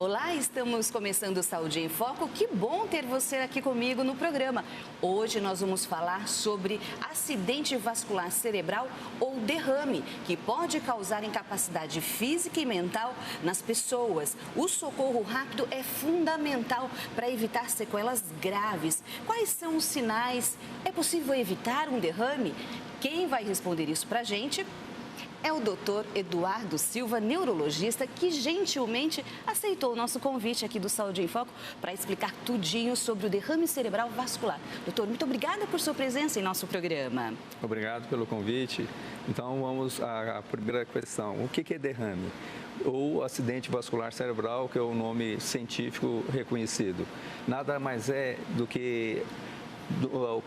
Olá, estamos começando o Saúde em Foco. Que bom ter você aqui comigo no programa. Hoje nós vamos falar sobre acidente vascular cerebral ou derrame, que pode causar incapacidade física e mental nas pessoas. O socorro rápido é fundamental para evitar sequelas graves. Quais são os sinais? É possível evitar um derrame? Quem vai responder isso para a gente é o Dr. Eduardo Silva, neurologista, que gentilmente aceitou o nosso convite aqui do Saúde em Foco para explicar tudinho sobre o derrame cerebral vascular. Doutor, muito obrigada por sua presença em nosso programa. Obrigado pelo convite. Então, vamos à primeira questão. O que é derrame? Ou acidente vascular cerebral, que é o nome científico reconhecido. Nada mais é do que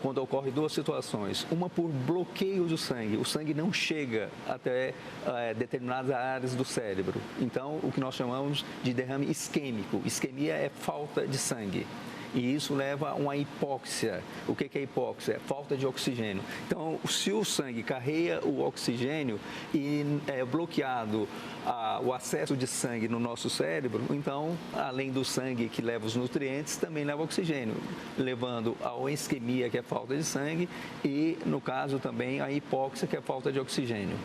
quando ocorre duas situações, uma por bloqueio do sangue, o sangue não chega até determinadas áreas do cérebro, então o que nós chamamos de derrame isquêmico. Isquemia é falta de sangue. E isso leva a uma hipóxia. O que é hipóxia? É falta de oxigênio. Então, se o sangue carrega o oxigênio e é bloqueado o acesso de sangue no nosso cérebro, então, além do sangue que leva os nutrientes, também leva oxigênio, levando a isquemia, que é falta de sangue, e, no caso, também a hipóxia, que é falta de oxigênio.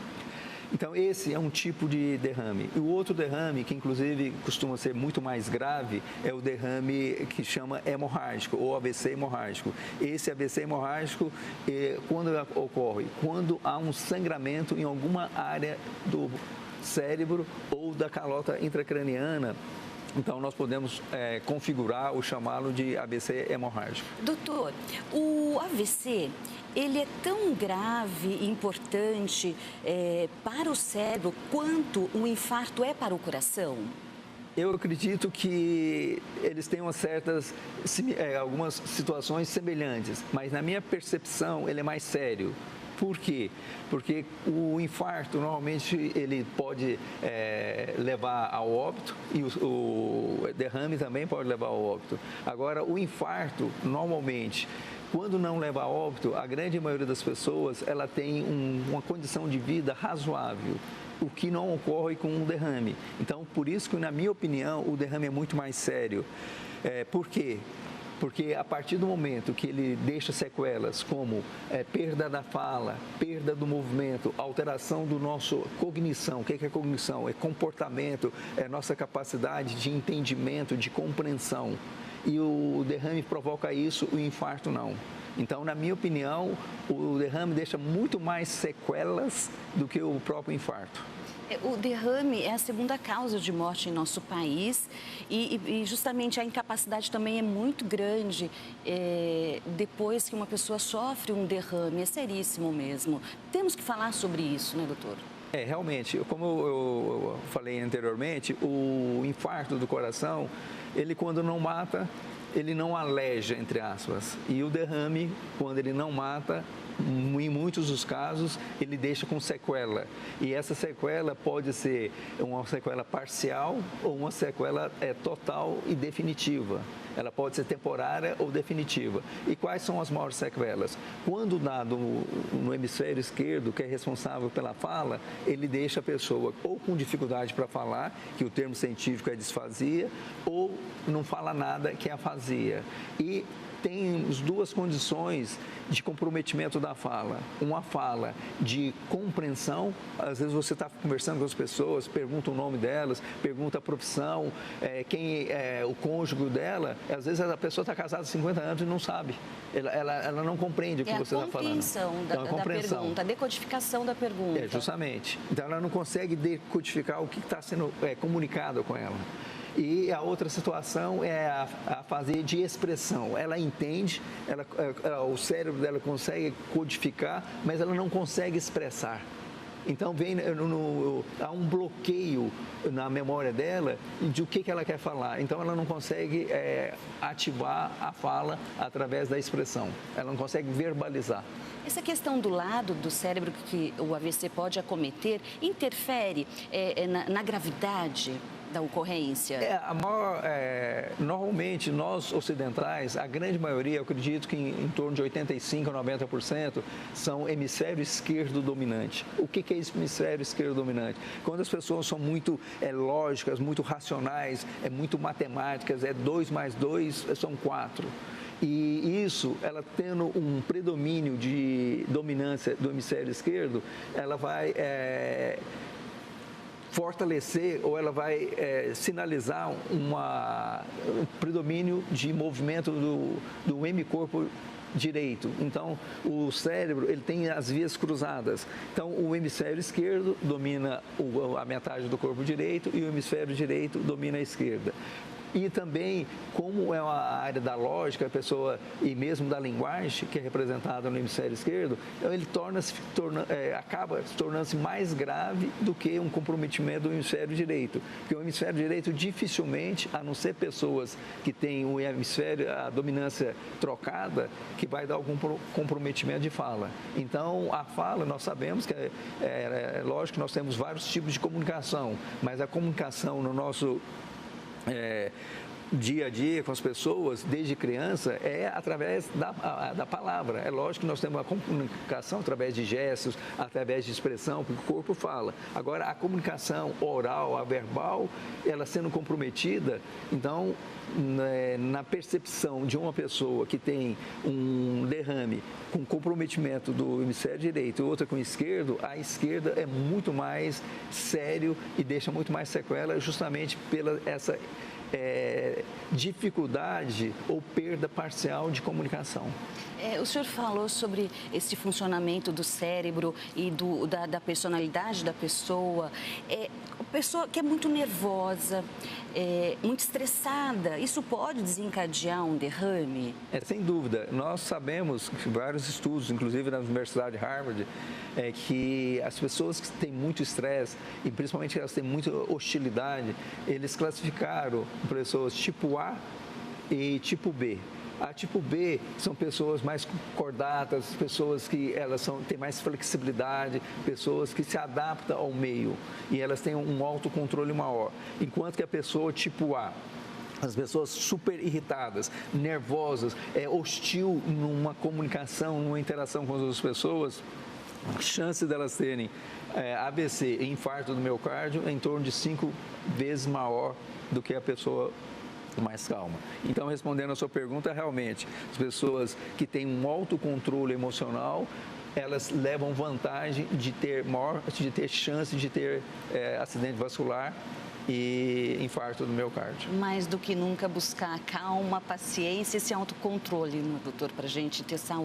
Então, esse é um tipo de derrame. E o outro derrame, que inclusive costuma ser muito mais grave, é o derrame que chama hemorrágico ou AVC hemorrágico. Esse AVC hemorrágico, quando ocorre? Quando há um sangramento em alguma área do cérebro ou da calota intracraniana. Então, nós podemos configurar ou chamá-lo de AVC hemorrágico. Doutor, o AVC, ele é tão grave e importante para o cérebro quanto um infarto é para o coração? Eu acredito que eles têm algumas situações semelhantes, mas na minha percepção ele é mais sério. Por quê? Porque o infarto, normalmente, ele pode levar ao óbito e o derrame também pode levar ao óbito. Agora, o infarto, normalmente, quando não leva a óbito, a grande maioria das pessoas, ela tem uma condição de vida razoável, o que não ocorre com um derrame. Então, por isso que, na minha opinião, o derrame é muito mais sério. Por quê? Porque a partir do momento que ele deixa sequelas como perda da fala, perda do movimento, alteração do nosso cognição. O que é cognição? É comportamento, é nossa capacidade de entendimento, de compreensão. E o derrame provoca isso, o infarto não. Então, na minha opinião, o derrame deixa muito mais sequelas do que o próprio infarto. O derrame é a segunda causa de morte em nosso país e justamente a incapacidade também é muito grande depois que uma pessoa sofre um derrame, é seríssimo mesmo. Temos que falar sobre isso, né, doutor? Realmente, como eu falei anteriormente, o infarto do coração, ele quando não mata, ele não aleja, entre aspas. E o derrame, quando ele não mata, em muitos dos casos, ele deixa com sequela. E essa sequela pode ser uma sequela parcial ou uma sequela total e definitiva. Ela pode ser temporária ou definitiva. E quais são as maiores sequelas? Quando dá no hemisfério esquerdo, que é responsável pela fala, ele deixa a pessoa ou com dificuldade para falar, que o termo científico é disfasia, ou não fala nada, que é afasia. E temos duas condições de comprometimento da fala. Uma fala de compreensão, às vezes você está conversando com as pessoas, pergunta o nome delas, pergunta a profissão, quem é o cônjuge dela, às vezes a pessoa está casada há 50 anos e não sabe, ela não compreende o que você está falando. É a compreensão da pergunta, a decodificação da pergunta. Justamente. Então ela não consegue decodificar o que está sendo comunicado com ela. E a outra situação é a fase de expressão. Ela entende, o cérebro dela consegue codificar, mas ela não consegue expressar. Então, há um bloqueio na memória dela de o que ela quer falar. Então, ela não consegue ativar a fala através da expressão. Ela não consegue verbalizar. Essa questão do lado do cérebro que o AVC pode acometer interfere na gravidade da ocorrência? Normalmente, nós ocidentais, a grande maioria, eu acredito que em torno de 85% a 90%, são hemisfério esquerdo dominante. O que é esse hemisfério esquerdo dominante? Quando as pessoas são muito lógicas, muito racionais, muito matemáticas, 2 mais 2 são 4. E isso, ela tendo um predomínio de dominância do hemisfério esquerdo, ela vai fortalecer ou ela vai sinalizar um predomínio de movimento do hemicorpo direito. Então, o cérebro, ele tem as vias cruzadas. Então, o hemisfério esquerdo domina a metade do corpo direito e o hemisfério direito domina a esquerda. E também, como é uma área da lógica, a pessoa, e mesmo da linguagem, que é representada no hemisfério esquerdo, ele acaba se tornando mais grave do que um comprometimento do hemisfério direito. Porque o hemisfério direito, dificilmente, a não ser pessoas que têm o hemisfério, a dominância trocada, que vai dar algum comprometimento de fala. Então, a fala, nós sabemos que lógico que nós temos vários tipos de comunicação, mas a comunicação no nosso dia a dia com as pessoas, desde criança, é através da palavra. É lógico que nós temos uma comunicação através de gestos, através de expressão, porque o corpo fala. Agora, a comunicação oral, a verbal, ela sendo comprometida, então, na percepção de uma pessoa que tem um derrame com comprometimento do hemisfério direito e outra com o esquerdo, a esquerda é muito mais sério e deixa muito mais sequela justamente pela essa dificuldade ou perda parcial de comunicação. O senhor falou sobre esse funcionamento do cérebro e da personalidade da pessoa. A pessoa que é muito nervosa, muito estressada, isso pode desencadear um derrame? Sem dúvida. Nós sabemos, vários estudos, inclusive na Universidade de Harvard, que as pessoas que têm muito estresse, e principalmente elas têm muita hostilidade, eles classificaram pessoas tipo A e tipo B. A tipo B são pessoas mais cordatas, pessoas que têm mais flexibilidade, pessoas que se adaptam ao meio e elas têm um autocontrole maior. Enquanto que a pessoa tipo A, as pessoas super irritadas, nervosas, hostil numa comunicação, numa interação com as outras pessoas, a chance delas terem AVC e infarto do miocárdio é em torno de 5 vezes maior do que a pessoa mais calma. Então, respondendo a sua pergunta, realmente, as pessoas que têm um autocontrole emocional, elas levam vantagem de ter chance de ter acidente vascular e infarto do miocárdio. Mais do que nunca buscar calma, paciência e esse autocontrole, doutor, para a gente ter saúde.